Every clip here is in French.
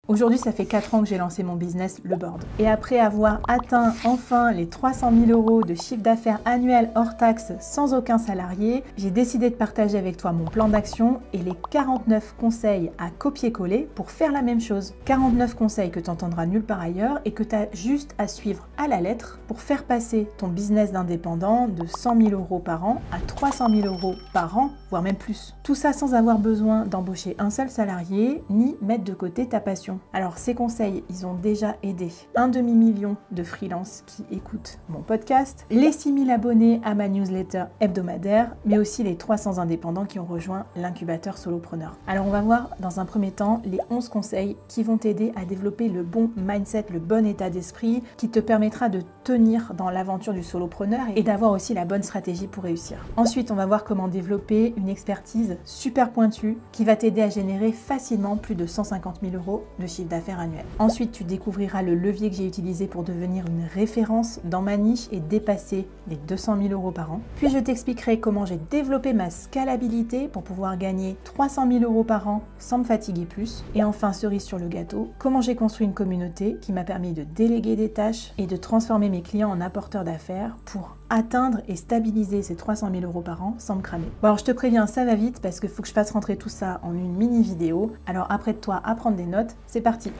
Aujourd'hui, ça fait 4 ans que j'ai lancé mon business, Le Board. Et après avoir atteint enfin les 300 000 € de chiffre d'affaires annuel hors taxes sans aucun salarié, j'ai décidé de partager avec toi mon plan d'action et les 49 conseils à copier-coller pour faire la même chose. 49 conseils que tu n'entendras nulle part ailleurs et que tu as juste à suivre à la lettre pour faire passer ton business d'indépendant de 100 000 € par an à 300 000 € par an, voire même plus. Tout ça sans avoir besoin d'embaucher un seul salarié ni mettre de côté ta passion. Alors ces conseils, ils ont déjà aidé un demi-million de freelances qui écoutent mon podcast, les 6 000 abonnés à ma newsletter hebdomadaire, mais aussi les 300 indépendants qui ont rejoint l'incubateur Solopreneur. Alors on va voir dans un premier temps les 11 conseils qui vont t'aider à développer le bon mindset, le bon état d'esprit qui te permettra de tenir dans l'aventure du solopreneur et d'avoir aussi la bonne stratégie pour réussir. Ensuite, on va voir comment développer une expertise super pointue qui va t'aider à générer facilement plus de 150 000 € de chiffre d'affaires annuel. Ensuite, tu découvriras le levier que j'ai utilisé pour devenir une référence dans ma niche et dépasser les 200 000 € par an. Puis je t'expliquerai comment j'ai développé ma scalabilité pour pouvoir gagner 300 000 € par an sans me fatiguer plus. Et enfin, cerise sur le gâteau, comment j'ai construit une communauté qui m'a permis de déléguer des tâches et de transformer mes clients en apporteurs d'affaires pour atteindre et stabiliser ces 300 000 € par an sans me cramer. Bon alors je te préviens, ça va vite parce qu'il faut que je fasse rentrer tout ça en une mini vidéo. Alors après de toi à prendre des notes, c'est parti.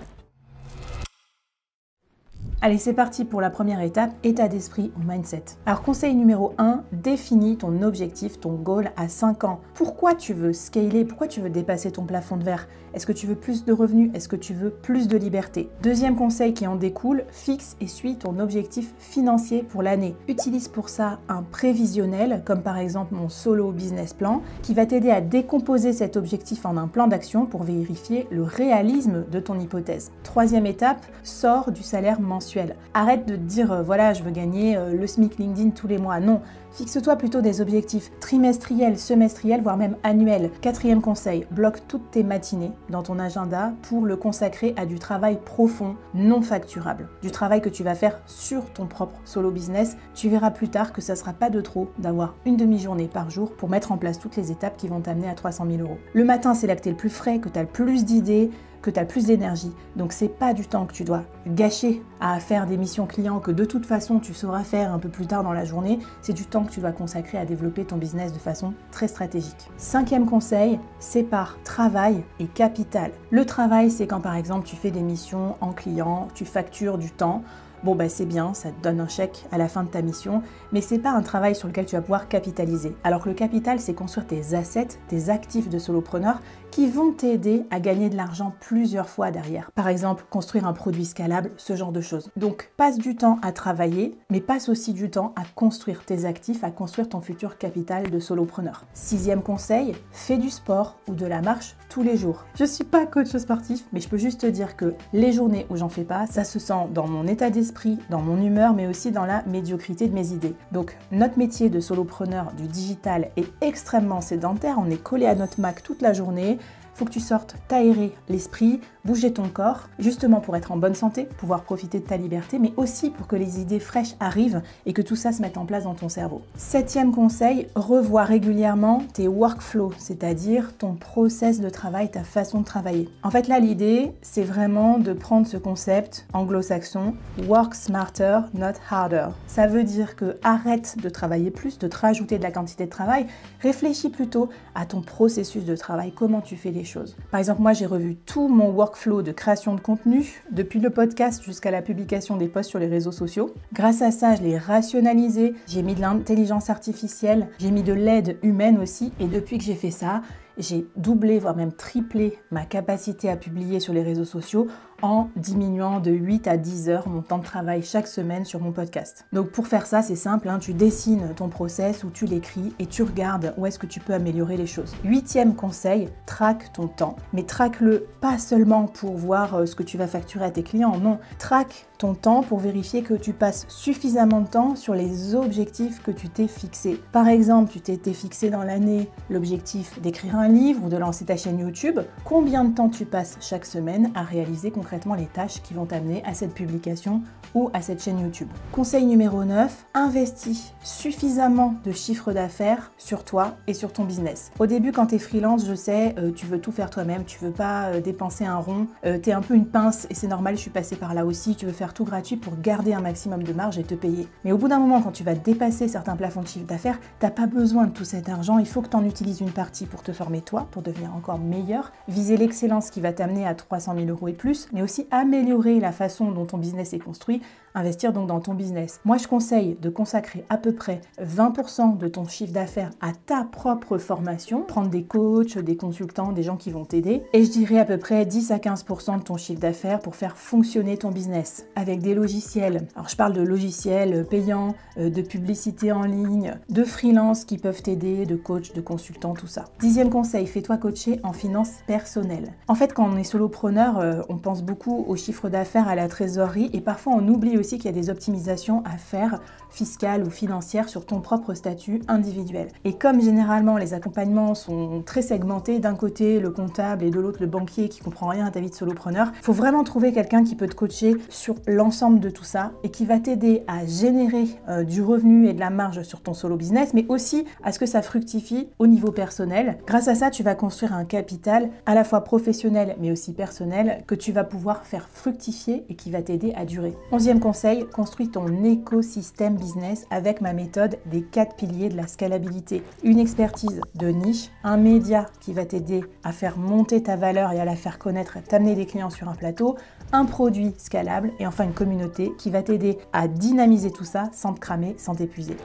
Allez, c'est parti pour la première étape, état d'esprit ou mindset. Alors conseil numéro 1, définis ton objectif, ton goal à 5 ans. Pourquoi tu veux scaler? Pourquoi tu veux dépasser ton plafond de verre? Est-ce que tu veux plus de revenus? Est-ce que tu veux plus de liberté? Deuxième conseil qui en découle, fixe et suis ton objectif financier pour l'année. Utilise pour ça un prévisionnel, comme par exemple mon solo business plan, qui va t'aider à décomposer cet objectif en un plan d'action pour vérifier le réalisme de ton hypothèse. Troisième étape, sors du salaire mensuel. Arrête de te dire voilà, je veux gagner le SMIC LinkedIn tous les mois. Non, fixe-toi plutôt des objectifs trimestriels, semestriels, voire même annuels. Quatrième conseil, bloque toutes tes matinées dans ton agenda pour le consacrer à du travail profond, non facturable. Du travail que tu vas faire sur ton propre solo business. Tu verras plus tard que ça ne sera pas de trop d'avoir une demi-journée par jour pour mettre en place toutes les étapes qui vont t'amener à 300 000 €. Le matin, c'est là que tu es le plus frais, que tu as le plus d'idées, que tu as le plus d'énergie. Donc c'est pas du temps que tu dois gâcher à faire des missions clients que de toute façon tu sauras faire un peu plus tard dans la journée, c'est du temps que tu dois consacrer à développer ton business de façon très stratégique. Cinquième conseil, sépare travail et capital. Le travail, c'est quand par exemple tu fais des missions en client, tu factures du temps. Bon bah c'est bien, ça te donne un chèque à la fin de ta mission, mais c'est pas un travail sur lequel tu vas pouvoir capitaliser. Alors que le capital, c'est construire tes assets, tes actifs de solopreneur qui vont t'aider à gagner de l'argent plusieurs fois derrière. Par exemple, construire un produit scalable, ce genre de choses. Donc passe du temps à travailler, mais passe aussi du temps à construire tes actifs, à construire ton futur capital de solopreneur. Sixième conseil, fais du sport ou de la marche tous les jours. Je suis pas coach sportif, mais je peux juste te dire que les journées où j'en fais pas, ça se sent dans mon état d'esprit, dans mon humeur, mais aussi dans la médiocrité de mes idées. Donc notre métier de solopreneur du digital est extrêmement sédentaire, on est collé à notre Mac toute la journée. Faut que tu sortes t'aérer l'esprit, bouger ton corps, justement pour être en bonne santé, pouvoir profiter de ta liberté, mais aussi pour que les idées fraîches arrivent et que tout ça se mette en place dans ton cerveau. Septième conseil, revois régulièrement tes workflows, c'est-à-dire ton process de travail, ta façon de travailler. En fait là, l'idée, c'est vraiment de prendre ce concept anglo-saxon, work smarter, not harder. Ça veut dire que arrête de travailler plus, de te rajouter de la quantité de travail, réfléchis plutôt à ton processus de travail, comment tu fais les choses. Par exemple, moi, j'ai revu tout mon workflow de création de contenu, depuis le podcast jusqu'à la publication des posts sur les réseaux sociaux. Grâce à ça, je l'ai rationalisé, j'ai mis de l'intelligence artificielle, j'ai mis de l'aide humaine aussi, et depuis que j'ai fait ça, j'ai doublé, voire même triplé ma capacité à publier sur les réseaux sociaux en diminuant de 8 à 10 heures mon temps de travail chaque semaine sur mon podcast. Donc pour faire ça, c'est simple, tu dessines ton process ou tu l'écris et tu regardes où est-ce que tu peux améliorer les choses. Huitième conseil, traque ton temps. Mais traque-le pas seulement pour voir ce que tu vas facturer à tes clients, non. Traque ton temps pour vérifier que tu passes suffisamment de temps sur les objectifs que tu t'es fixés. Par exemple, tu t'étais fixé dans l'année l'objectif d'écrire un livre ou de lancer ta chaîne YouTube, combien de temps tu passes chaque semaine à réaliser concrètement les tâches qui vont t'amener à cette publication ou à cette chaîne YouTube. Conseil numéro 9, investis suffisamment de chiffre d'affaires sur toi et sur ton business. Au début, quand tu es freelance, je sais, tu veux tout faire toi-même, tu veux pas dépenser un rond, tu es un peu une pince et c'est normal, je suis passée par là aussi, tu veux faire tout gratuit pour garder un maximum de marge et te payer. Mais au bout d'un moment, quand tu vas dépasser certains plafonds de chiffre d'affaires, t'as pas besoin de tout cet argent, il faut que tu en utilises une partie pour te former toi, pour devenir encore meilleur, viser l'excellence qui va t'amener à 300 000 € et plus, mais aussi améliorer la façon dont ton business est construit, investir donc dans ton business. Moi, je conseille de consacrer à peu près 20% de ton chiffre d'affaires à ta propre formation, prendre des coachs, des consultants, des gens qui vont t'aider, et je dirais à peu près 10 à 15% de ton chiffre d'affaires pour faire fonctionner ton business avec des logiciels. Alors, je parle de logiciels payants, de publicité en ligne, de freelance qui peuvent t'aider, de coachs, de consultants, tout ça. 10e conseil, fais-toi coacher en finances personnelles. En fait, quand on est solopreneur, on pense beaucoup au chiffre d'affaires, à la trésorerie, et parfois on oublie aussi qu'il y a des optimisations à faire, fiscales ou financières, sur ton propre statut individuel. Et comme généralement les accompagnements sont très segmentés, d'un côté le comptable et de l'autre le banquier qui comprend rien à ta vie de solopreneur, il faut vraiment trouver quelqu'un qui peut te coacher sur l'ensemble de tout ça et qui va t'aider à générer du revenu et de la marge sur ton solo business, mais aussi à ce que ça fructifie au niveau personnel. Grâce à ça, tu vas construire un capital à la fois professionnel mais aussi personnel que tu vas pouvoir faire fructifier et qui va t'aider à durer. 11e conseil, construis ton écosystème business avec ma méthode des 4 piliers de la scalabilité. Une expertise de niche, un média qui va t'aider à faire monter ta valeur et à la faire connaître, à t'amener des clients sur un plateau, un produit scalable et enfin une communauté qui va t'aider à dynamiser tout ça sans te cramer, sans t'épuiser.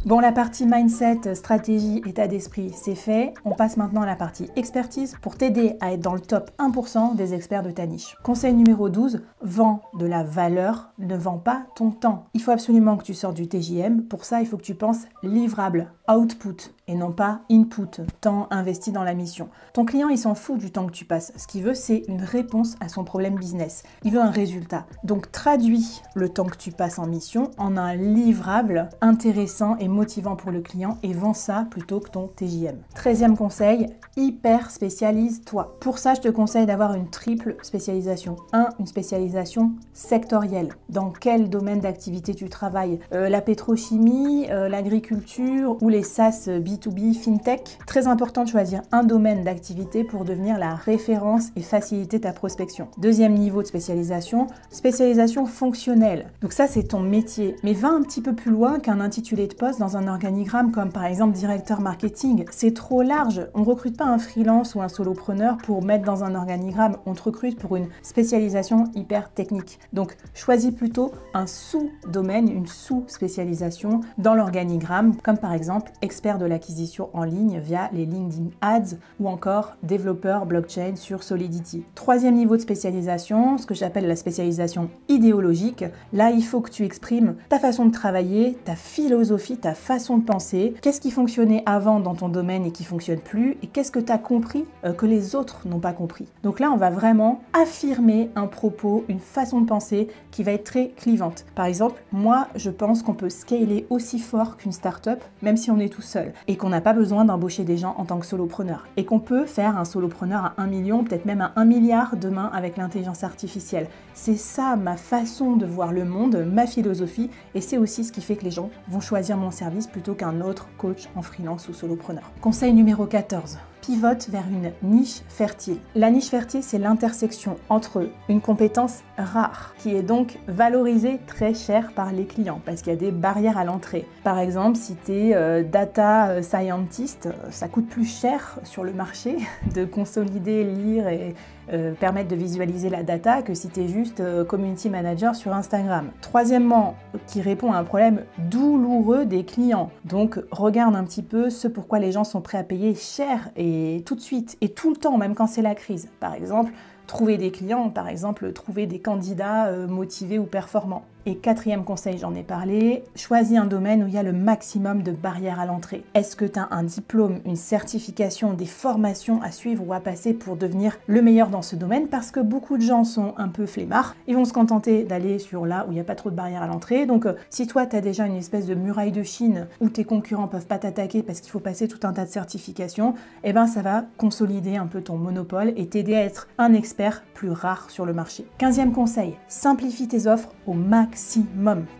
Bon, la partie mindset, stratégie, état d'esprit, c'est fait. On passe maintenant à la partie expertise pour t'aider à être dans le top 1% des experts de ta niche. Conseil numéro 12, vends de la valeur, ne vends pas ton temps. Il faut absolument que tu sortes du TJM. Pour ça, il faut que tu penses livrable, output et non pas input, temps investi dans la mission. Ton client, il s'en fout du temps que tu passes. Ce qu'il veut, c'est une réponse à son problème business. Il veut un résultat. Donc, traduis le temps que tu passes en mission en un livrable intéressant et motivant pour le client et vends ça plutôt que ton TJM. 13e conseil, hyper spécialise-toi. Pour ça, je te conseille d'avoir une triple spécialisation. Une spécialisation sectorielle. Dans quel domaine d'activité tu travailles? La pétrochimie, l'agriculture ou les SaaS B2B, FinTech. Très important de choisir un domaine d'activité pour devenir la référence et faciliter ta prospection. Deuxième niveau de spécialisation fonctionnelle. Donc ça, c'est ton métier. Mais va un petit peu plus loin qu'un intitulé de poste dans un organigramme comme par exemple directeur marketing. C'est trop large. On ne recrute pas un freelance ou un solopreneur pour mettre dans un organigramme. On te recrute pour une spécialisation hyper technique. Donc choisis plutôt un sous-domaine, une sous-spécialisation dans l'organigramme, comme par exemple expert de l'acquisition en ligne via les LinkedIn Ads ou encore développeur blockchain sur Solidity. Troisième niveau de spécialisation, ce que j'appelle la spécialisation idéologique. Là, il faut que tu exprimes ta façon de travailler, ta philosophie, ta façon de penser, qu'est-ce qui fonctionnait avant dans ton domaine et qui fonctionne plus, et qu'est-ce que tu as compris que les autres n'ont pas compris. Donc là, on va vraiment affirmer un propos, une façon de penser qui va être très clivante. Par exemple, moi, je pense qu'on peut scaler aussi fort qu'une start-up, même si on est tout seul, et qu'on n'a pas besoin d'embaucher des gens en tant que solopreneur, et qu'on peut faire un solopreneur à 1 million, peut-être même à 1 milliard demain avec l'intelligence artificielle. C'est ça ma façon de voir le monde, ma philosophie, et c'est aussi ce qui fait que les gens vont choisir mon service plutôt qu'un autre coach en freelance ou solopreneur. Conseil numéro 14. Pivote vers une niche fertile. La niche fertile, c'est l'intersection entre une compétence rare, qui est donc valorisée très cher par les clients, parce qu'il y a des barrières à l'entrée. Par exemple, si tu es data scientist, ça coûte plus cher sur le marché de consolider, lire et permettre de visualiser la data que si tu es juste community manager sur Instagram. Troisièmement, qui répond à un problème douloureux des clients. Donc, regarde un petit peu ce pourquoi les gens sont prêts à payer cher et tout de suite et tout le temps, même quand c'est la crise. Par exemple, trouver des clients, par exemple trouver des candidats motivés ou performants. Et quatrième conseil, j'en ai parlé, choisis un domaine où il y a le maximum de barrières à l'entrée. Est-ce que tu as un diplôme, une certification, des formations à suivre ou à passer pour devenir le meilleur dans ce domaine? Parce que beaucoup de gens sont un peu flemmards, ils vont se contenter d'aller sur là où il n'y a pas trop de barrières à l'entrée. Donc si toi tu as déjà une espèce de muraille de Chine où tes concurrents ne peuvent pas t'attaquer parce qu'il faut passer tout un tas de certifications, eh ben ça va consolider un peu ton monopole et t'aider à être un expert plus rare sur le marché. 15e conseil, simplifie tes offres au maximum.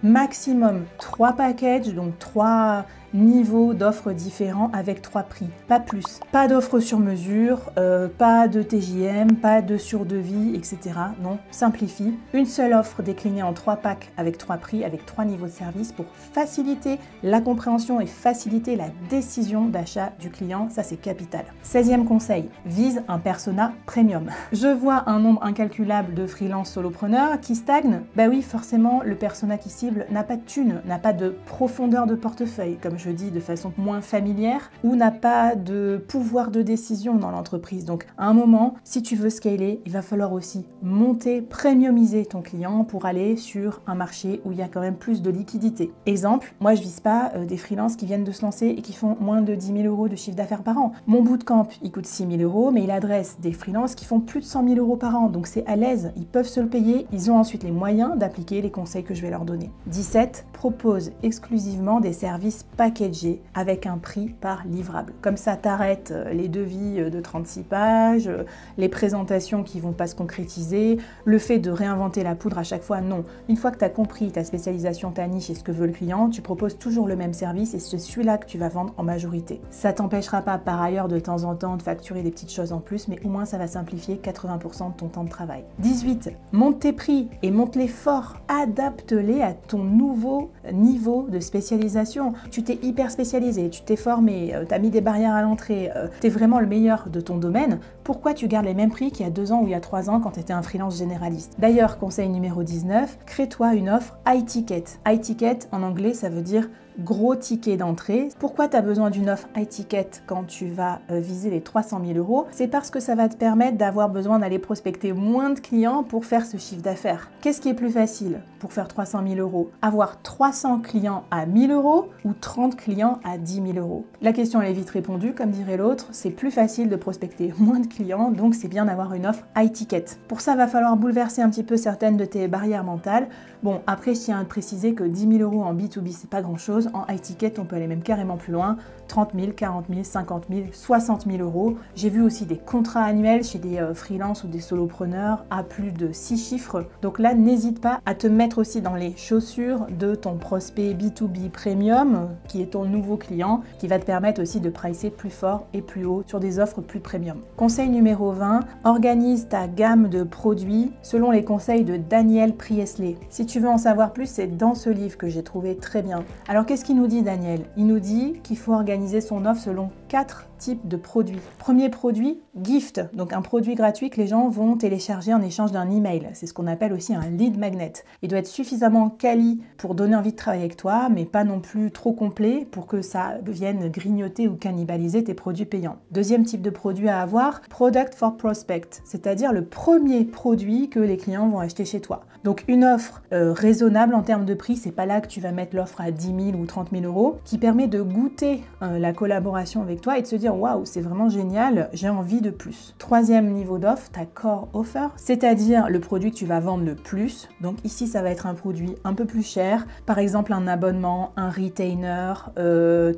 Maximum 3 packages, donc 3 niveaux d'offres différents avec 3 prix, pas plus. Pas d'offres sur mesure, pas de TJM, pas de surdevis, etc. Non, simplifie. Une seule offre déclinée en 3 packs avec 3 prix, avec 3 niveaux de service pour faciliter la compréhension et faciliter la décision d'achat du client. Ça, c'est capital. 16e conseil, vise un persona premium. Je vois un nombre incalculable de freelance solopreneurs qui stagnent. Bah oui, forcément, le persona qui cible n'a pas de thune, n'a pas de profondeur de portefeuille, comme je dis de façon moins familière, ou n'a pas de pouvoir de décision dans l'entreprise. Donc à un moment, si tu veux scaler, il va falloir aussi monter, premiumiser ton client pour aller sur un marché où il y a quand même plus de liquidité. Exemple, moi je vise pas des freelances qui viennent de se lancer et qui font moins de 10 000 euros de chiffre d'affaires par an. Mon bootcamp, il coûte 6 000 euros, mais il adresse des freelances qui font plus de 100 000 euros par an. Donc c'est à l'aise, ils peuvent se le payer, ils ont ensuite les moyens d'appliquer les conseils que je vais leur donner. 17, propose exclusivement des services packagés avec un prix par livrable. Comme ça, t'arrêtes les devis de 36 pages, les présentations qui vont pas se concrétiser, le fait de réinventer la poudre à chaque fois, non. Une fois que tu as compris ta spécialisation, ta niche et ce que veut le client, tu proposes toujours le même service et c'est celui-là que tu vas vendre en majorité. Ça t'empêchera pas par ailleurs de temps en temps de facturer des petites choses en plus, mais au moins ça va simplifier 80% de ton temps de travail. 18, monte tes prix et monte-les fort, adapte-les à ton nouveau niveau de spécialisation. Tu t'es hyper spécialisé, tu t'es formé, tu as mis des barrières à l'entrée, tu es vraiment le meilleur de ton domaine, pourquoi tu gardes les mêmes prix qu'il y a 2 ans ou il y a 3 ans quand tu étais un freelance généraliste? D'ailleurs, conseil numéro 19, crée-toi une offre high ticket. High ticket, en anglais, ça veut dire gros ticket d'entrée. Pourquoi tu as besoin d'une offre high ticket quand tu vas viser les 300 000 euros? C'est parce que ça va te permettre d'avoir besoin d'aller prospecter moins de clients pour faire ce chiffre d'affaires. Qu'est-ce qui est plus facile pour faire 300 000 euros? Avoir 300 clients à 1 000 euros ou 30 clients à 10 000 euros? La question elle est vite répondue, comme dirait l'autre, c'est plus facile de prospecter moins de clients, donc c'est bien d'avoir une offre high ticket. Pour ça, va falloir bouleverser un petit peu certaines de tes barrières mentales. Bon, après, je tiens à te préciser que 10 000 euros en B2B, c'est pas grand-chose. En high ticket, on peut aller même carrément plus loin. 30 000, 40 000, 50 000, 60 000 euros. J'ai vu aussi des contrats annuels chez des freelances ou des solopreneurs à plus de 6 chiffres. Donc là, n'hésite pas à te mettre aussi dans les chaussures de ton prospect B2B Premium, qui est ton nouveau client, qui va te permettre aussi de pricer plus fort et plus haut sur des offres plus premium. Conseil numéro 20, organise ta gamme de produits selon les conseils de Daniel Priestley. Si tu veux en savoir plus, c'est dans ce livre que j'ai trouvé très bien. Alors qu'est-ce qu'il nous dit, Daniel? Il nous dit qu'il faut organiser son offre selon 4 types de produits. Premier produit, gift, donc un produit gratuit que les gens vont télécharger en échange d'un email. C'est ce qu'on appelle aussi un lead magnet. Il doit être suffisamment quali pour donner envie de travailler avec toi, mais pas non plus trop complet pour que ça vienne grignoter ou cannibaliser tes produits payants. Deuxième type de produit à avoir, product for prospect, c'est-à-dire le premier produit que les clients vont acheter chez toi. Donc une offre raisonnable en termes de prix, c'est pas là que tu vas mettre l'offre à 10 000 ou 30 000 euros, qui permet de goûter la collaboration avec toi et de se dire waouh, c'est vraiment génial, j'ai envie de plus. Troisième niveau d'offre, ta core offer, c'est-à-dire le produit que tu vas vendre le plus. Donc ici, ça va être un produit un peu plus cher, par exemple un abonnement, un retainer,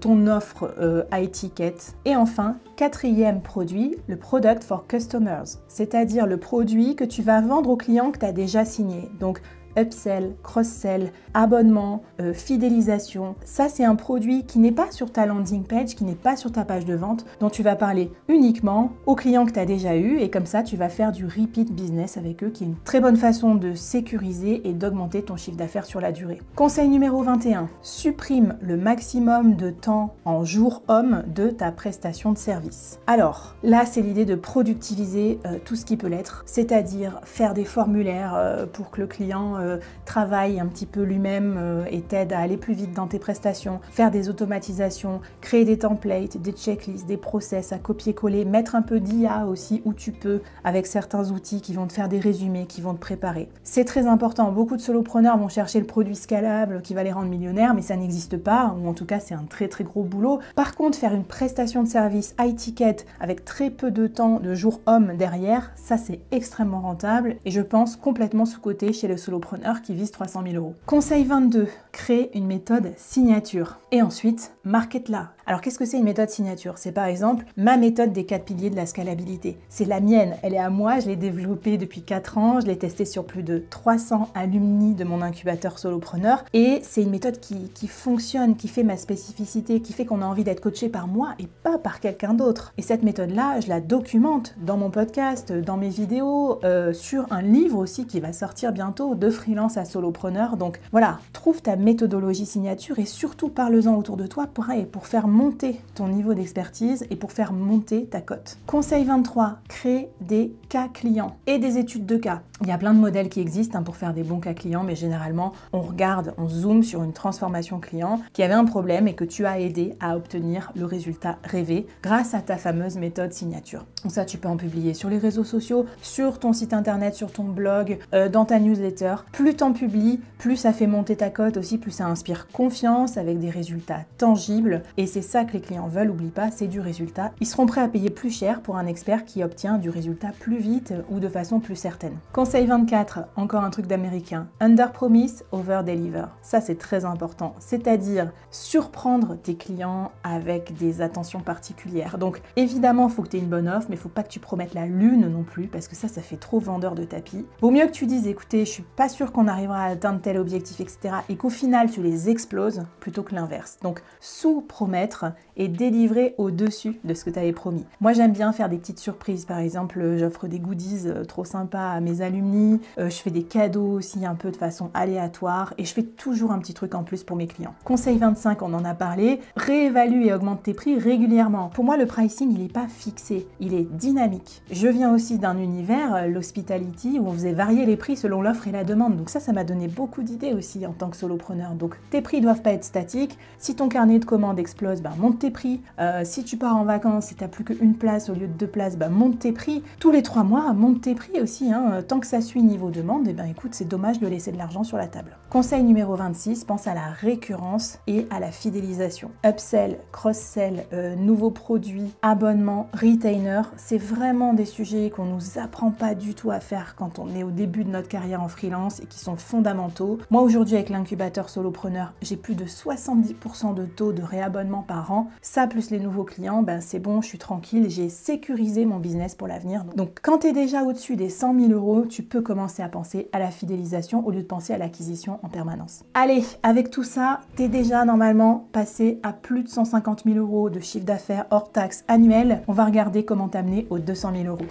ton offre high ticket. Et enfin, quatrième produit, le product for customers, c'est-à-dire le produit que tu vas vendre aux clients que tu as déjà signé. Donc upsell, cross-sell, abonnement, fidélisation. Ça, c'est un produit qui n'est pas sur ta landing page, qui n'est pas sur ta page de vente, dont tu vas parler uniquement aux clients que tu as déjà eu et comme ça, tu vas faire du repeat business avec eux, qui est une très bonne façon de sécuriser et d'augmenter ton chiffre d'affaires sur la durée. Conseil numéro 21, supprime le maximum de temps en jour homme de ta prestation de service. Alors, là, c'est l'idée de productiviser tout ce qui peut l'être, c'est-à-dire faire des formulaires pour que le client travaille un petit peu lui-même et t'aide à aller plus vite dans tes prestations, faire des automatisations, créer des templates, des checklists, des process à copier-coller, mettre un peu d'IA aussi où tu peux avec certains outils qui vont te faire des résumés, qui vont te préparer. C'est très important. Beaucoup de solopreneurs vont chercher le produit scalable qui va les rendre millionnaires, mais ça n'existe pas, ou en tout cas c'est un très très gros boulot. Par contre, faire une prestation de service high ticket avec très peu de temps, de jours hommes derrière, ça c'est extrêmement rentable et je pense complètement sous-coté chez le solopreneur qui vise 300 000 euros. Conseil 22, créer une méthode signature. Et ensuite, market-la. Alors qu'est-ce que c'est une méthode signature? C'est par exemple ma méthode des 4 piliers de la scalabilité. C'est la mienne, elle est à moi, je l'ai développée depuis 4 ans, je l'ai testée sur plus de 300 alumni de mon incubateur solopreneur et c'est une méthode qui fonctionne, qui fait ma spécificité, qui fait qu'on a envie d'être coaché par moi et pas par quelqu'un d'autre. Et cette méthode-là, je la documente dans mon podcast, dans mes vidéos, sur un livre aussi qui va sortir bientôt, de freelance à solopreneur. Donc voilà, trouve ta méthodologie signature et surtout parle-en autour de toi pour faire monter ton niveau d'expertise et pour faire monter ta cote. Conseil 23, crée des cas clients et des études de cas. Il y a plein de modèles qui existent pour faire des bons cas clients, mais généralement, on zoome sur une transformation client qui avait un problème et que tu as aidé à obtenir le résultat rêvé grâce à ta fameuse méthode signature. Donc ça, tu peux en publier sur les réseaux sociaux, sur ton site internet, sur ton blog, dans ta newsletter. Plus t'en publies, plus ça fait monter ta cote aussi, plus ça inspire confiance avec des résultats tangibles. Et c'est ça que les clients veulent, oublie pas, c'est du résultat. Ils seront prêts à payer plus cher pour un expert qui obtient du résultat plus vite ou de façon plus certaine. Conseil 24, encore un truc d'américain. Under promise, over deliver. Ça, c'est très important. C'est-à-dire surprendre tes clients avec des attentions particulières. Donc, évidemment, il faut que tu aies une bonne offre, mais il ne faut pas que tu promettes la lune non plus, parce que ça fait trop vendeur de tapis. Vaut mieux que tu dises, écoutez, je suis pas sûre qu'on arrivera à atteindre tel objectif, etc. et qu'au final, tu les exploses plutôt que l'inverse. Donc, sous-promettre et délivrer au-dessus de ce que tu avais promis. Moi, j'aime bien faire des petites surprises. Par exemple, j'offre des goodies trop sympas à mes alumni. Je fais des cadeaux aussi un peu de façon aléatoire et je fais toujours un petit truc en plus pour mes clients. Conseil 25, on en a parlé. Réévalue et augmente tes prix régulièrement. Pour moi, le pricing, il n'est pas fixé. Il est dynamique. Je viens aussi d'un univers, l'hospitality, où on faisait varier les prix selon l'offre et la demande. Donc ça m'a donné beaucoup d'idées aussi en tant que solopreneur. Donc tes prix doivent pas être statiques. Si ton carnet de commandes explose, monte tes prix. Si tu pars en vacances et tu n'as plus qu'une place au lieu de 2 places, monte tes prix. Tous les 3 mois, monte tes prix aussi. Tant que ça suit niveau demande, écoute, c'est dommage de laisser de l'argent sur la table. Conseil numéro 26, pense à la récurrence et à la fidélisation. Upsell, cross-sell, nouveaux produits, abonnements, retainer, c'est vraiment des sujets qu'on nous apprend pas du tout à faire quand on est au début de notre carrière en freelance et qui sont fondamentaux. Moi aujourd'hui avec l'incubateur solopreneur, j'ai plus de 70% de taux de réabonnement par an. Ça plus les nouveaux clients, c'est bon, je suis tranquille, j'ai sécurisé mon business pour l'avenir. Donc quand tu es déjà au-dessus des 100 000 euros, tu peux commencer à penser à la fidélisation au lieu de penser à l'acquisition en permanence. Allez, avec tout ça, tu es déjà normalement passé à plus de 150 000 euros de chiffre d'affaires hors taxe annuel. On va regarder comment t'amener aux 200 000 euros.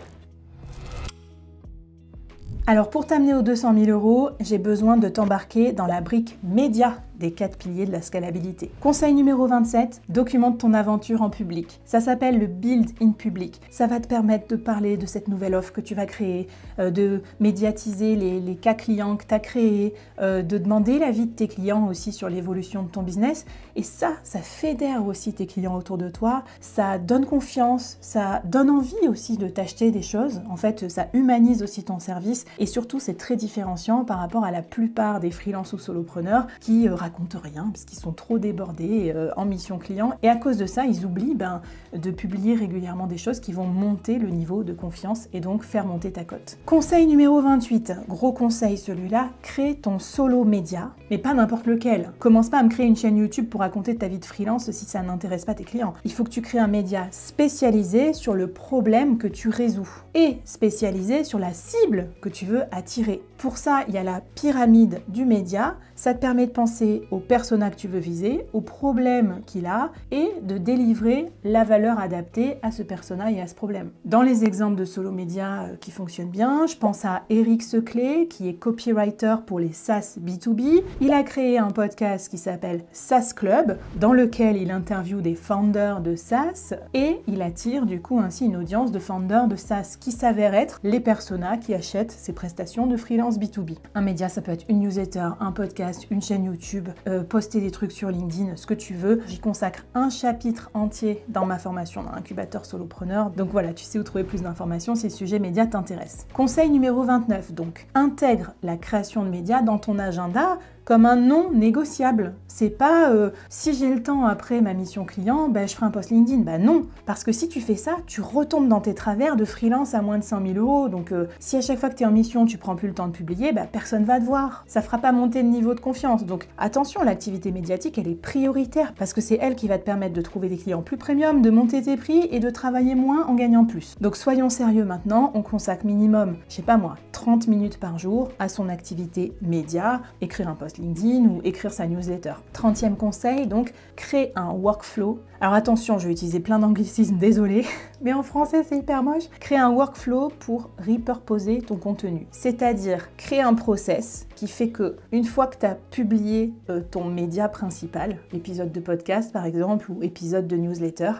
Alors pour t'amener aux 200 000 euros, j'ai besoin de t'embarquer dans la brique média des 4 piliers de la scalabilité. Conseil numéro 27, documente ton aventure en public. Ça s'appelle le build in public. Ça va te permettre de parler de cette nouvelle offre que tu vas créer, de médiatiser les cas clients que tu as créés, de demander l'avis de tes clients aussi sur l'évolution de ton business. Et ça fédère aussi tes clients autour de toi. Ça donne confiance, ça donne envie aussi de t'acheter des choses. En fait, ça humanise aussi ton service et surtout, c'est très différenciant par rapport à la plupart des freelances ou solopreneurs qui racontent rien parce qu'ils sont trop débordés en mission client et à cause de ça ils oublient de publier régulièrement des choses qui vont monter le niveau de confiance et donc faire monter ta cote. Conseil numéro 28, gros conseil celui-là, crée ton solo média, mais pas n'importe lequel. Commence pas à me créer une chaîne YouTube pour raconter ta vie de freelance si ça n'intéresse pas tes clients. Il faut que tu crées un média spécialisé sur le problème que tu résous et spécialisé sur la cible que tu veux attirer. Pour ça, il y a la pyramide du média. Ça te permet de penser t'adapter au persona que tu veux viser, au problème qu'il a et de délivrer la valeur adaptée à ce persona et à ce problème. Dans les exemples de solo média qui fonctionnent bien, je pense à Eric Seclé qui est copywriter pour les SaaS B2B. Il a créé un podcast qui s'appelle SaaS Club dans lequel il interviewe des founders de SaaS et il attire du coup ainsi une audience de founders de SaaS qui s'avèrent être les personas qui achètent ses prestations de freelance B2B. Un média, ça peut être une newsletter, un podcast, une chaîne YouTube, poster des trucs sur LinkedIn, ce que tu veux. J'y consacre un chapitre entier dans ma formation dans l'incubateur solopreneur. Donc voilà, tu sais où trouver plus d'informations si le sujet média t'intéresse. Conseil numéro 29, donc, intègre la création de médias dans ton agenda comme un non négociable. C'est pas si j'ai le temps après ma mission client, je ferai un post LinkedIn. Non, parce que si tu fais ça, tu retombes dans tes travers de freelance à moins de 100 000 €. Donc si à chaque fois que tu es en mission, tu prends plus le temps de publier, personne va te voir. Ça fera pas monter le niveau de confiance. Donc attention, l'activité médiatique, elle est prioritaire parce que c'est elle qui va te permettre de trouver des clients plus premium, de monter tes prix et de travailler moins en gagnant plus. Donc soyons sérieux maintenant, on consacre minimum, 30 minutes par jour à son activité média, écrire un post LinkedIn ou écrire sa newsletter. 30e conseil, donc, crée un workflow. Alors attention, je vais utiliser plein d'anglicismes, désolé, mais en français c'est hyper moche. Crée un workflow pour repurposer ton contenu. C'est-à-dire, créer un process qui fait que, une fois que tu as publié ton média principal, épisode de podcast par exemple, ou épisode de newsletter,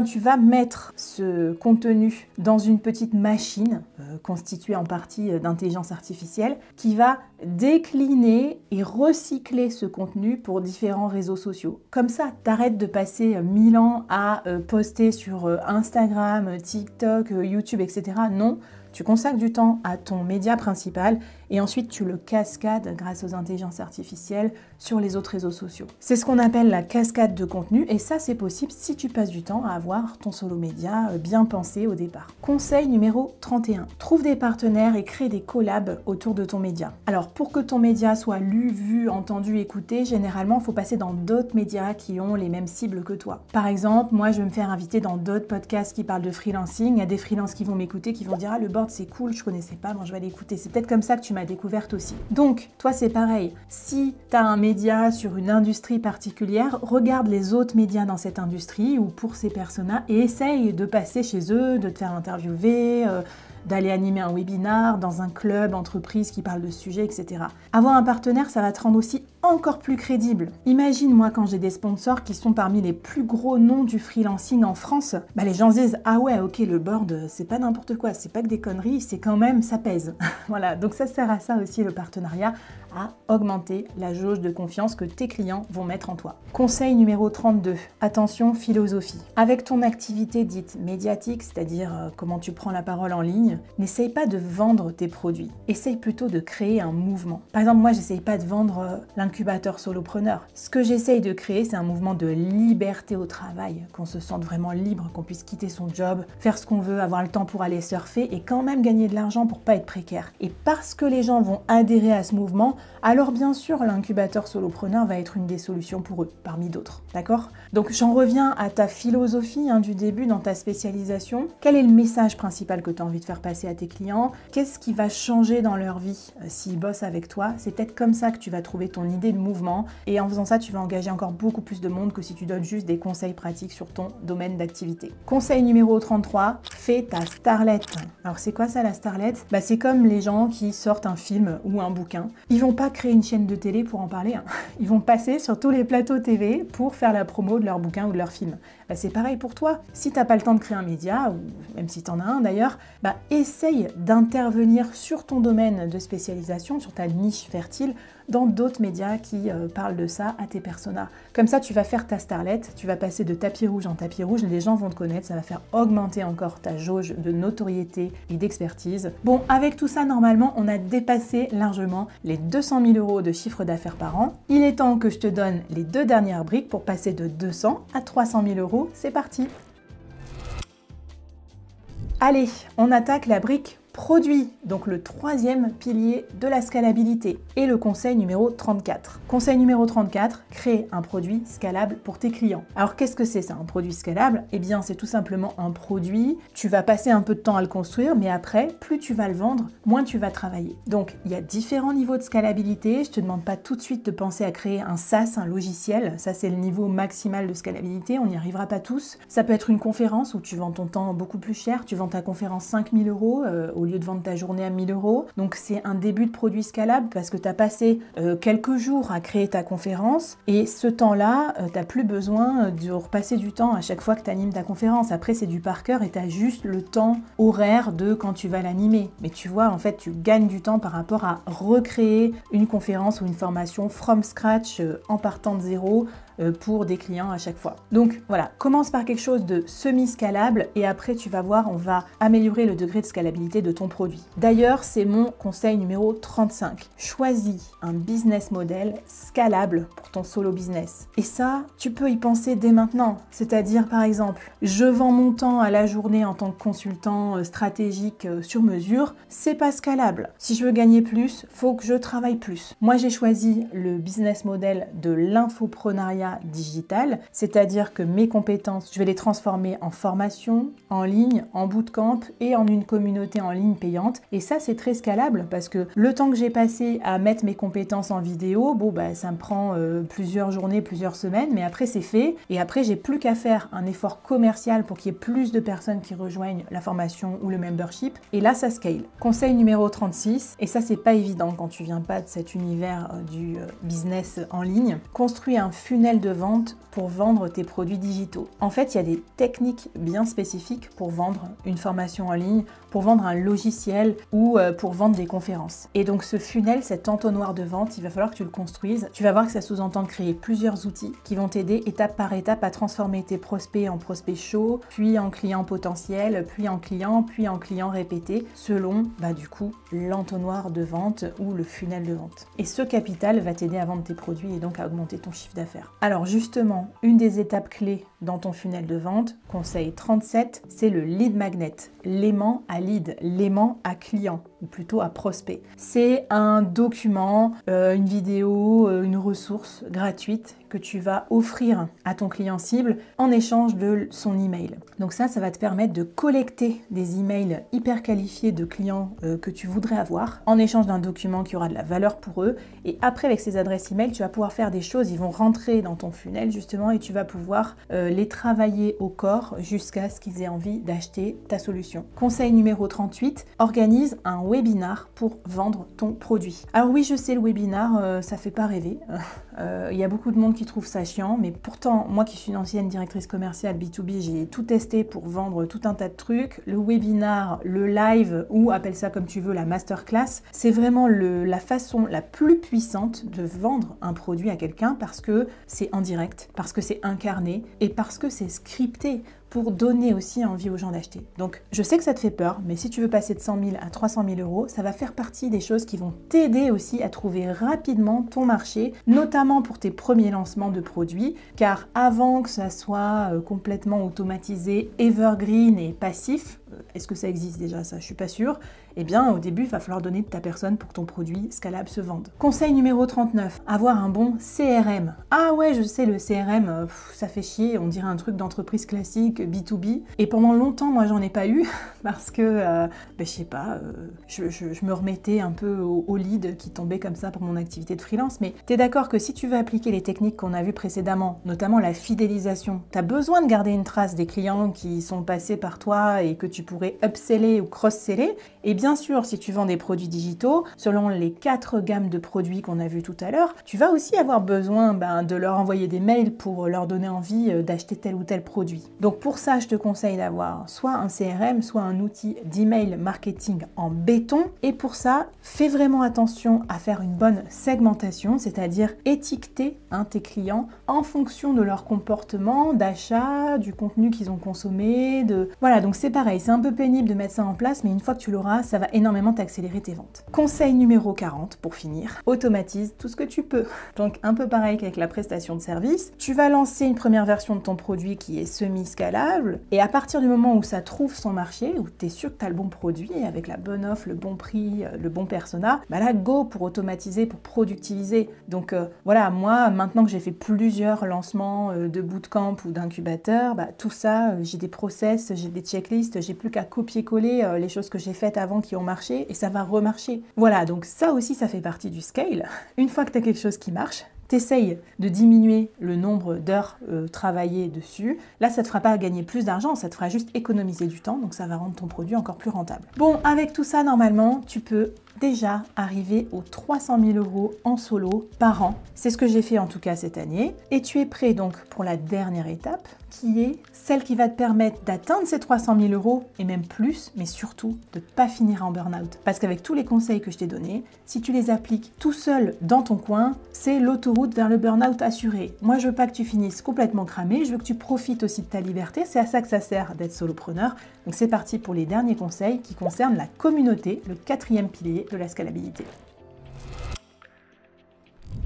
tu vas mettre ce contenu dans une petite machine constituée en partie d'intelligence artificielle qui va décliner et recycler ce contenu pour différents réseaux sociaux. Comme ça, t'arrêtes de passer 1000 ans à poster sur Instagram, TikTok, YouTube, etc. Non, tu consacres du temps à ton média principal et ensuite tu le cascades grâce aux intelligences artificielles sur les autres réseaux sociaux. C'est ce qu'on appelle la cascade de contenu et ça c'est possible si tu passes du temps à avoir ton solo média bien pensé au départ. Conseil numéro 31. Trouve des partenaires et crée des collabs autour de ton média. Alors pour que ton média soit lu, vu, entendu, écouté, généralement il faut passer dans d'autres médias qui ont les mêmes cibles que toi. Par exemple, moi je vais me faire inviter dans d'autres podcasts qui parlent de freelancing. Il y a des freelances qui vont m'écouter, qui vont dire « Ah, le board c'est cool, je connaissais pas, je vais l'écouter. » C'est peut-être comme ça que tu m'as découverte aussi. Donc, toi c'est pareil. Si tu as un média sur une industrie particulière, regarde les autres médias dans cette industrie ou pour ces personas et essaye de passer chez eux, de te faire interviewer, d'aller animer un webinar dans un club, entreprise qui parle de ce sujet, etc. Avoir un partenaire, ça va te rendre aussi encore plus crédible. Imagine, moi, quand j'ai des sponsors qui sont parmi les plus gros noms du freelancing en France, les gens se disent « Ah ouais, ok, le board, c'est pas n'importe quoi, c'est pas que des conneries, c'est quand même, ça pèse. » Voilà, donc ça sert à ça aussi, le partenariat, à augmenter la jauge de confiance que tes clients vont mettre en toi. Conseil numéro 32, attention, philosophie. Avec ton activité dite médiatique, c'est-à-dire comment tu prends la parole en ligne, n'essaye pas de vendre tes produits. Essaye plutôt de créer un mouvement. Par exemple, moi, j'essaye pas de vendre l'incubateur solopreneur. Ce que j'essaye de créer, c'est un mouvement de liberté au travail, qu'on se sente vraiment libre, qu'on puisse quitter son job, faire ce qu'on veut, avoir le temps pour aller surfer et quand même gagner de l'argent pour pas être précaire. Et parce que les gens vont adhérer à ce mouvement, alors bien sûr, l'incubateur solopreneur va être une des solutions pour eux, parmi d'autres. D'accord ? Donc j'en reviens à ta philosophie du début dans ta spécialisation. Quel est le message principal que tu as envie de faire passer à tes clients? Qu'est-ce qui va changer dans leur vie s'ils bossent avec toi? C'est peut-être comme ça que tu vas trouver ton idée de mouvement et en faisant ça, tu vas engager encore beaucoup plus de monde que si tu donnes juste des conseils pratiques sur ton domaine d'activité. Conseil numéro 33, fais ta starlet. Alors c'est quoi ça la starlet? C'est comme les gens qui sortent un film ou un bouquin. Ils vont pas créer une chaîne de télé pour en parler. Ils vont passer sur tous les plateaux TV pour faire la promo de leur bouquin ou de leur film. C'est pareil pour toi. Si t'as pas le temps de créer un média, ou même si t'en as un d'ailleurs, essaye d'intervenir sur ton domaine de spécialisation, sur ta niche fertile, dans d'autres médias qui parlent de ça à tes personas. Comme ça, tu vas faire ta starlet, tu vas passer de tapis rouge en tapis rouge, les gens vont te connaître, ça va faire augmenter encore ta jauge de notoriété et d'expertise. Bon, avec tout ça, normalement, on a dépassé largement les 200 000 € de chiffre d'affaires par an. Il est temps que je te donne les 2 dernières briques pour passer de 200 à 300 000 €. C'est parti! Allez, on attaque la brique Produit, donc le troisième pilier de la scalabilité. Et le conseil numéro 34. Conseil numéro 34, crée un produit scalable pour tes clients. Alors qu'est-ce que c'est ça, un produit scalable? Eh bien c'est tout simplement un produit, tu vas passer un peu de temps à le construire, mais après, plus tu vas le vendre, moins tu vas travailler. Donc il y a différents niveaux de scalabilité, je te demande pas tout de suite de penser à créer un SaaS, un logiciel, ça c'est le niveau maximal de scalabilité, on n'y arrivera pas tous. Ça peut être une conférence où tu vends ton temps beaucoup plus cher, tu vends ta conférence 5 000 € au lieu de vendre ta journée à 1 000 €. Donc c'est un début de produit scalable parce que tu as passé quelques jours à créer ta conférence et ce temps-là, tu n'as plus besoin de repasser du temps à chaque fois que tu animes ta conférence. Après, c'est du par cœur et tu as juste le temps horaire de quand tu vas l'animer. Mais tu vois, en fait, tu gagnes du temps par rapport à recréer une conférence ou une formation from scratch en partant de zéro pour des clients à chaque fois. Donc voilà, commence par quelque chose de semi-scalable et après tu vas voir, on va améliorer le degré de scalabilité de ton produit. D'ailleurs, c'est mon conseil numéro 35. Choisis un business model scalable pour ton solo business. Et ça, tu peux y penser dès maintenant. C'est-à-dire par exemple, je vends mon temps à la journée en tant que consultant stratégique sur mesure, c'est pas scalable. Si je veux gagner plus, faut que je travaille plus. Moi, j'ai choisi le business model de l'infoprenariat digital, c'est-à-dire que mes compétences, je vais les transformer en formation, en ligne, en bootcamp et en une communauté en ligne payante. Et ça, c'est très scalable parce que le temps que j'ai passé à mettre mes compétences en vidéo, bon, bah, ça me prend plusieurs journées, plusieurs semaines, mais après, c'est fait. Et après, j'ai plus qu'à faire un effort commercial pour qu'il y ait plus de personnes qui rejoignent la formation ou le membership. Et là, ça scale. Conseil numéro 36, et ça, c'est pas évident quand tu viens pas de cet univers du business en ligne, construis un funnel de vente pour vendre tes produits digitaux. En fait, il y a des techniques bien spécifiques pour vendre une formation en ligne, pour vendre un logiciel ou pour vendre des conférences. Et donc ce funnel, cet entonnoir de vente, il va falloir que tu le construises. Tu vas voir que ça sous-entend de créer plusieurs outils qui vont t'aider étape par étape à transformer tes prospects en prospects chauds, puis en clients potentiels, puis en clients répétés, selon du coup l'entonnoir de vente ou le funnel de vente. Et ce capital va t'aider à vendre tes produits et donc à augmenter ton chiffre d'affaires. Alors justement, une des étapes clés dans ton funnel de vente, conseil 37, c'est le lead magnet, l'aimant à lead, l'aimant à client, ou plutôt à prospect. C'est un document, une vidéo, une ressource gratuite que tu vas offrir à ton client cible en échange de son email. Donc ça va te permettre de collecter des emails hyper qualifiés de clients que tu voudrais avoir en échange d'un document qui aura de la valeur pour eux. Et après, avec ces adresses email, tu vas pouvoir faire des choses, ils vont rentrer dans ton funnel justement et tu vas pouvoir les travailler au corps jusqu'à ce qu'ils aient envie d'acheter ta solution. Conseil numéro 38, organise un webinar pour vendre ton produit. Alors oui, je sais, le webinar, ça fait pas rêver. Il y a beaucoup de monde qui trouve ça chiant, mais pourtant, moi qui suis une ancienne directrice commerciale B2B, j'ai tout testé pour vendre tout un tas de trucs. Le webinar, le live, ou appelle ça comme tu veux, la masterclass, c'est vraiment la façon la plus puissante de vendre un produit à quelqu'un parce que c'est en direct, parce que c'est incarné et parce que c'est scripté pour donner aussi envie aux gens d'acheter. Donc, je sais que ça te fait peur, mais si tu veux passer de 100 000 à 300 000 euros, ça va faire partie des choses qui vont t'aider aussi à trouver rapidement ton marché, notamment pour tes premiers lancements de produits, car avant que ça soit complètement automatisé, evergreen et passif, est-ce que ça existe déjà ça? Je suis pas sûre. Eh bien, au début, il va falloir donner de ta personne pour que ton produit scalable se vende. Conseil numéro 39, avoir un bon CRM. Ah ouais, je sais, le CRM, ça fait chier, on dirait un truc d'entreprise classique, B2B. Et pendant longtemps, moi, j'en ai pas eu parce que, je sais pas, je me remettais un peu au lead qui tombait comme ça pour mon activité de freelance. Mais t'es d'accord que si tu veux appliquer les techniques qu'on a vues précédemment, notamment la fidélisation, t'as besoin de garder une trace des clients qui sont passés par toi et que tu pourrais upseller ou cross-seller. Et bien sûr, si tu vends des produits digitaux, selon les 4 gammes de produits qu'on a vues tout à l'heure, tu vas aussi avoir besoin de leur envoyer des mails pour leur donner envie d'acheter tel ou tel produit. Donc pour ça, je te conseille d'avoir soit un CRM, soit un outil d'email marketing en béton. Et pour ça, fais vraiment attention à faire une bonne segmentation, c'est-à-dire étiqueter tes clients en fonction de leur comportement d'achat, du contenu qu'ils ont consommé. Voilà, donc c'est pareil, c'est un peu pénible de mettre ça en place, mais une fois que tu l'auras, ça va énormément t'accélérer tes ventes. Conseil numéro 40 pour finir, automatise tout ce que tu peux. Donc un peu pareil qu'avec la prestation de service, tu vas lancer une première version de ton produit qui est semi-scalable et à partir du moment où ça trouve son marché, où tu es sûr que tu as le bon produit avec la bonne offre, le bon prix, le bon persona, bah là go pour automatiser, pour productiviser. Donc voilà, moi maintenant que j'ai fait plusieurs lancements de bootcamp ou d'incubateur, bah, tout ça, j'ai des process, j'ai des checklists, j'ai plus qu'à copier-coller les choses que j'ai faites avant qui ont marché et ça va remarcher. Voilà, donc ça aussi ça fait partie du scale. Une fois que tu as quelque chose qui marche, t'essayes de diminuer le nombre d'heures travaillées dessus. Là, ça ne te fera pas gagner plus d'argent, ça te fera juste économiser du temps, donc ça va rendre ton produit encore plus rentable. Bon, avec tout ça, normalement, tu peux déjà arriver aux 300 000 € en solo par an. C'est ce que j'ai fait en tout cas cette année. Et tu es prêt donc pour la dernière étape, qui est celle qui va te permettre d'atteindre ces 300 000 € et même plus, mais surtout de ne pas finir en burn-out. Parce qu'avec tous les conseils que je t'ai donnés, si tu les appliques tout seul dans ton coin, c'est l'autoroute vers le burn-out assuré. Moi, je veux pas que tu finisses complètement cramé, je veux que tu profites aussi de ta liberté. C'est à ça que ça sert d'être solopreneur. Donc c'est parti pour les derniers conseils qui concernent la communauté, le 4e pilier de la scalabilité.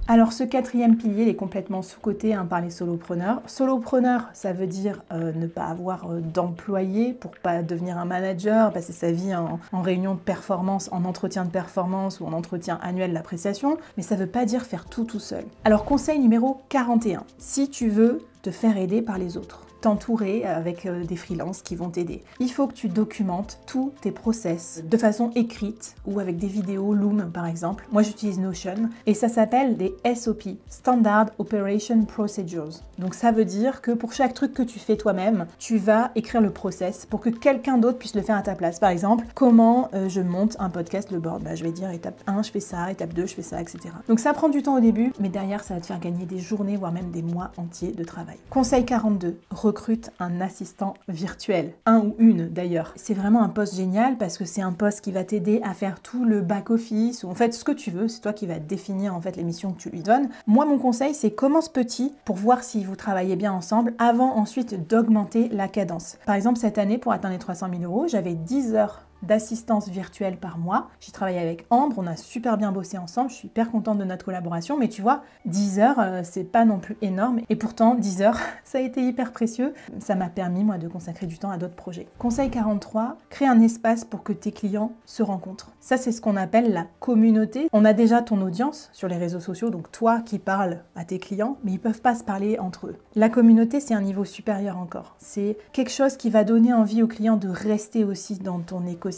Alors ce 4e pilier il est complètement sous-coté par les solopreneurs. Solopreneur, ça veut dire ne pas avoir d'employé pour pas devenir un manager, passer sa vie en réunion de performance, en entretien de performance ou en entretien annuel d'appréciation, mais ça veut pas dire faire tout seul. Alors conseil numéro 41, si tu veux te faire aider par les autres, t'entourer avec des freelances qui vont t'aider. Il faut que tu documentes tous tes process de façon écrite ou avec des vidéos Loom par exemple. Moi j'utilise Notion et ça s'appelle des SOP, Standard Operation Procedures. Donc ça veut dire que pour chaque truc que tu fais toi-même, tu vas écrire le process pour que quelqu'un d'autre puisse le faire à ta place. Par exemple, comment je monte un podcast, le board, je vais dire étape 1 je fais ça, étape 2 je fais ça, etc. Donc ça prend du temps au début, mais derrière ça va te faire gagner des journées, voire même des mois entiers de travail. Conseil 42, recrute un assistant virtuel, un ou une d'ailleurs. C'est vraiment un poste génial parce que c'est un poste qui va t'aider à faire tout le back-office ou en fait ce que tu veux, c'est toi qui vas définir en fait les missions que tu lui donnes. Moi mon conseil c'est commence petit pour voir si vous travaillez bien ensemble avant ensuite d'augmenter la cadence. Par exemple cette année pour atteindre les 300 000 €, j'avais 10 heures d'assistance virtuelle par mois. J'ai travaillé avec Ambre, on a super bien bossé ensemble, je suis hyper contente de notre collaboration, mais tu vois, 10 heures, c'est pas non plus énorme, et pourtant 10 heures, ça a été hyper précieux, ça m'a permis moi de consacrer du temps à d'autres projets. Conseil 43, crée un espace pour que tes clients se rencontrent. Ça c'est ce qu'on appelle la communauté. On a déjà ton audience sur les réseaux sociaux, donc toi qui parles à tes clients, mais ils peuvent pas se parler entre eux. La communauté c'est un niveau supérieur encore, c'est quelque chose qui va donner envie aux clients de rester aussi dans ton écosystème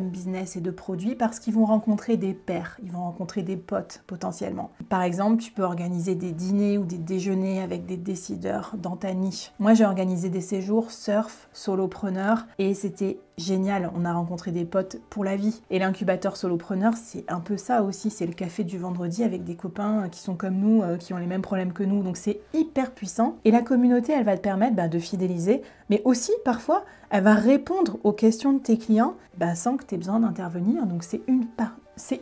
business et de produits parce qu'ils vont rencontrer des pairs, ils vont rencontrer des potes potentiellement. Par exemple, tu peux organiser des dîners ou des déjeuners avec des décideurs dans ta niche. Moi, j'ai organisé des séjours surf, solopreneur et c'était génial, on a rencontré des potes pour la vie. Et l'incubateur solopreneur, c'est un peu ça aussi, c'est le café du vendredi avec des copains qui sont comme nous, qui ont les mêmes problèmes que nous, donc c'est hyper puissant. Et la communauté, elle va te permettre de fidéliser, mais aussi parfois, elle va répondre aux questions de tes clients sans que tu aies besoin d'intervenir, donc c'est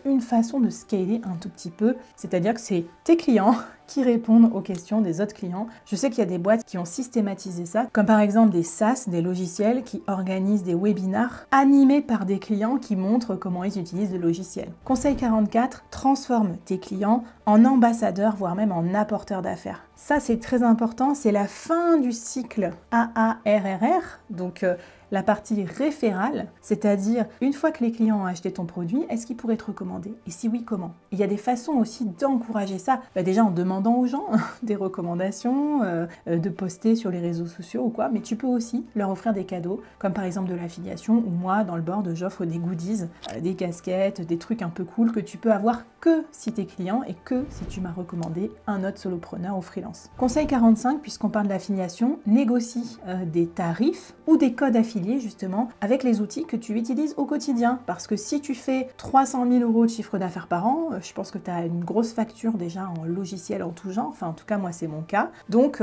une façon de scaler un tout petit peu, c'est-à-dire que c'est tes clients qui répondent aux questions des autres clients. Je sais qu'il y a des boîtes qui ont systématisé ça, comme par exemple des SaaS, des logiciels qui organisent des webinars animés par des clients qui montrent comment ils utilisent le logiciel. Conseil 44, transforme tes clients en ambassadeurs, voire même en apporteurs d'affaires. Ça, c'est très important, c'est la fin du cycle AARRR, donc la partie référale, c'est-à-dire une fois que les clients ont acheté ton produit, est-ce qu'ils pourraient te recommander? Et si oui, comment? Il y a des façons aussi d'encourager ça, déjà en demandant aux gens des recommandations, de poster sur les réseaux sociaux ou quoi, mais tu peux aussi leur offrir des cadeaux, comme par exemple de l'affiliation, ou moi, dans le board, j'offre des goodies, des casquettes, des trucs un peu cool que tu peux avoir que si t'es client et que si tu m'as recommandé un autre solopreneur ou freelance. Conseil 45, puisqu'on parle d'affiliation, négocie des tarifs ou des codes affiliés justement avec les outils que tu utilises au quotidien. Parce que si tu fais 300 000 € de chiffre d'affaires par an, je pense que tu as une grosse facture déjà en logiciel en tout genre, enfin en tout cas moi c'est mon cas. Donc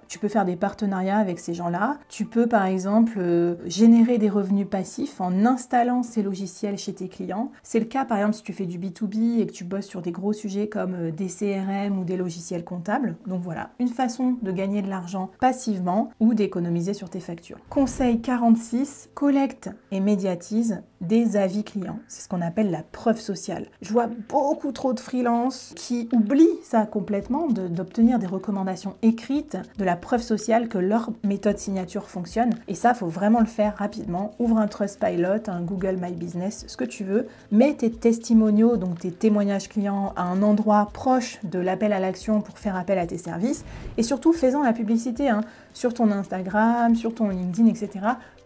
tu peux faire des partenariats avec ces gens-là. Tu peux par exemple générer des revenus passifs en installant ces logiciels chez tes clients. C'est le cas par exemple si tu fais du B2B et que tu bosses sur des gros sujets comme des CRM ou des logiciels comptables. Donc voilà, une façon de gagner de l'argent passivement ou d'économiser sur tes factures. Conseil 46, 46, collecte et médiatise des avis clients. C'est ce qu'on appelle la preuve sociale. Je vois beaucoup trop de freelances qui oublient ça complètement, d'obtenir des recommandations écrites, de la preuve sociale que leur méthode signature fonctionne. Et ça, faut vraiment le faire rapidement. Ouvre un Trustpilot, un Google My Business, ce que tu veux. Mets tes testimoniaux, donc tes témoignages clients, à un endroit proche de l'appel à l'action pour faire appel à tes services. Et surtout, fais-en la publicité sur ton Instagram, sur ton LinkedIn, etc.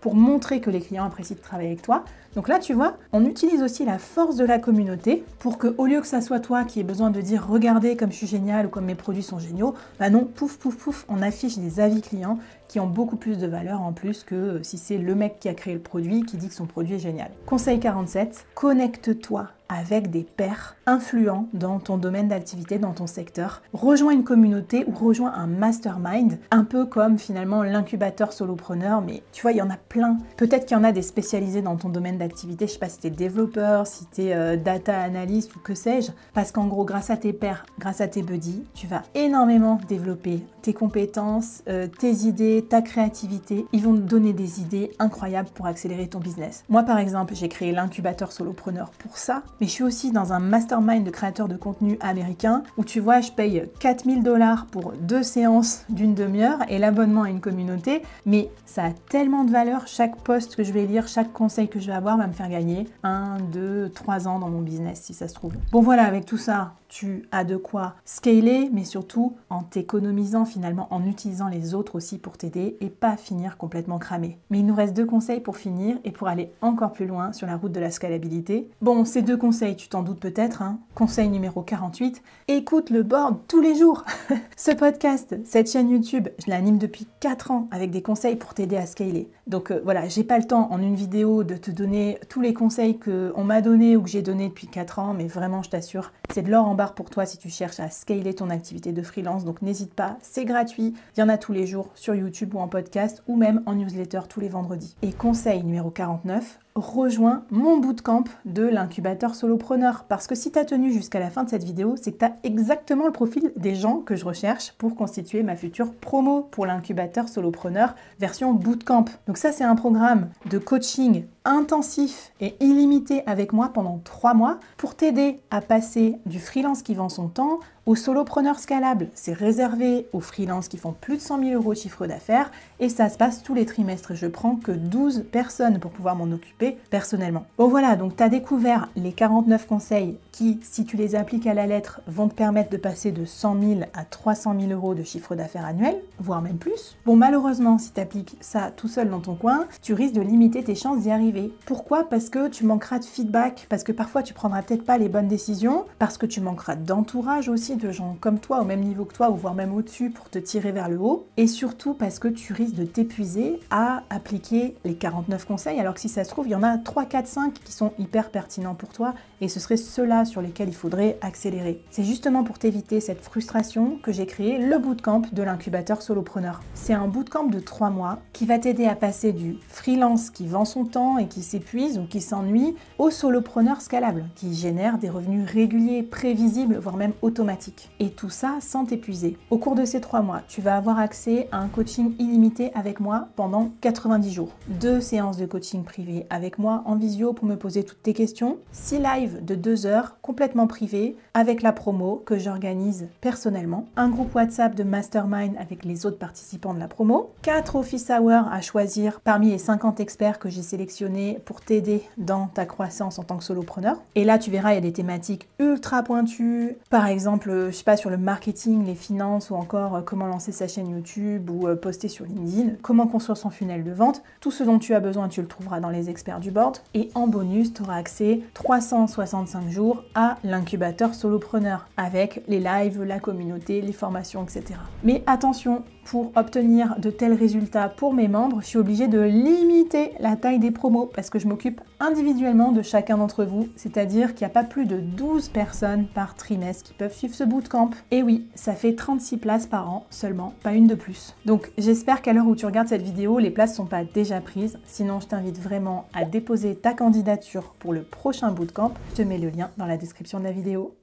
pour montrer que les clients apprécient de travailler avec toi. Donc là, tu vois, on utilise aussi la force de la communauté pour que, au lieu que ça soit toi qui ait besoin de dire « Regardez comme je suis génial » ou « Comme mes produits sont géniaux », bah non, pouf, pouf, pouf, on affiche des avis clients qui ont beaucoup plus de valeur en plus que si c'est le mec qui a créé le produit qui dit que son produit est génial. Conseil 47, connecte-toi avec des pairs influents dans ton domaine d'activité, dans ton secteur. Rejoins une communauté ou rejoins un mastermind, un peu comme finalement l'incubateur solopreneur, mais tu vois, il y en a plein. Peut-être qu'il y en a des spécialisés dans ton domaine d'activité, je sais pas si tu es développeur, si tu es data analyst ou que sais-je, parce qu'en gros, grâce à tes pairs, grâce à tes buddies, tu vas énormément développer tes compétences, tes idées, ta créativité. Ils vont te donner des idées incroyables pour accélérer ton business. Moi, par exemple, j'ai créé l'incubateur solopreneur pour ça, mais je suis aussi dans un mastermind de créateurs de contenu américain où tu vois, je paye 4000 $ pour 2 séances d'une demi-heure et l'abonnement à une communauté, mais ça a tellement de valeur. Chaque post que je vais lire, chaque conseil que je vais avoir va me faire gagner 1, 2, 3 ans dans mon business si ça se trouve. Bon voilà, avec tout ça, tu as de quoi scaler, mais surtout en t'économisant finalement, en utilisant les autres aussi pour t'aider et pas finir complètement cramé. Mais il nous reste 2 conseils pour finir et pour aller encore plus loin sur la route de la scalabilité. Bon, ces 2 conseils, tu t'en doutes peut-être. Conseil numéro 48, écoute le board tous les jours. Ce podcast, cette chaîne YouTube, je l'anime depuis 4 ans avec des conseils pour t'aider à scaler. Donc voilà, j'ai pas le temps en une vidéo de te donner tous les conseils qu'on m'a donnés ou que j'ai donnés depuis 4 ans, mais vraiment, je t'assure, c'est de l'or en barre pour toi si tu cherches à scaler ton activité de freelance. Donc n'hésite pas, c'est gratuit, il y en a tous les jours sur YouTube ou en podcast ou même en newsletter tous les vendredis. Et conseil numéro 49, rejoins mon bootcamp de l'incubateur solopreneur. Parce que si tu as tenu jusqu'à la fin de cette vidéo, c'est que tu as exactement le profil des gens que je recherche pour constituer ma future promo pour l'incubateur solopreneur version bootcamp. Donc ça, c'est un programme de coaching intensif et illimité avec moi pendant 3 mois pour t'aider à passer du freelance qui vend son temps au solopreneur scalable. C'est réservé aux freelances qui font plus de 100 000 € de chiffre d'affaires et ça se passe tous les trimestres. Je prends que 12 personnes pour pouvoir m'en occuper personnellement. Bon voilà, donc tu as découvert les 49 conseils qui, si tu les appliques à la lettre, vont te permettre de passer de 100 000 à 300 000 € de chiffre d'affaires annuel, voire même plus. Bon, malheureusement, si tu appliques ça tout seul dans ton coin, tu risques de limiter tes chances d'y arriver. Pourquoi? Parce que tu manqueras de feedback, parce que parfois tu prendras peut-être pas les bonnes décisions, parce que tu manqueras d'entourage aussi, de gens comme toi, au même niveau que toi, ou voire même au-dessus pour te tirer vers le haut, et surtout parce que tu risques de t'épuiser à appliquer les 49 conseils, alors que si ça se trouve, il y en a 3, 4, 5 qui sont hyper pertinents pour toi, et ce serait ceux-là sur lesquels il faudrait accélérer. C'est justement pour t'éviter cette frustration que j'ai créé le bootcamp de l'incubateur solopreneur. C'est un bootcamp de 3 mois qui va t'aider à passer du freelance qui vend son temps et qui s'épuise ou qui s'ennuie au solopreneur scalable, qui génère des revenus réguliers, prévisibles, voire même automatiques. Et tout ça sans t'épuiser. Au cours de ces 3 mois, tu vas avoir accès à un coaching illimité avec moi pendant 90 jours. 2 séances de coaching privé avec moi en visio pour me poser toutes tes questions. 6 lives de 2 heures complètement privés avec la promo que j'organise personnellement. Un groupe WhatsApp de mastermind avec les autres participants de la promo. 4 office hours à choisir parmi les 50 experts que j'ai sélectionnés pour t'aider dans ta croissance en tant que solopreneur. Et là, tu verras, il y a des thématiques ultra pointues. Par exemple, je sais pas, sur le marketing, les finances ou encore comment lancer sa chaîne YouTube ou poster sur LinkedIn, comment construire son funnel de vente. Tout ce dont tu as besoin, tu le trouveras dans les experts du board. Et en bonus, tu auras accès 365 jours à l'incubateur solopreneur avec les lives, la communauté, les formations, etc. Mais attention, pour obtenir de tels résultats pour mes membres, je suis obligée de limiter la taille des promos parce que je m'occupe individuellement de chacun d'entre vous, c'est-à-dire qu'il n'y a pas plus de 12 personnes par trimestre qui peuvent suivre ce bootcamp. Et oui, ça fait 36 places par an seulement, pas une de plus. Donc j'espère qu'à l'heure où tu regardes cette vidéo, les places ne sont pas déjà prises. Sinon, je t'invite vraiment à déposer ta candidature pour le prochain bootcamp. Je te mets le lien dans la description de la vidéo.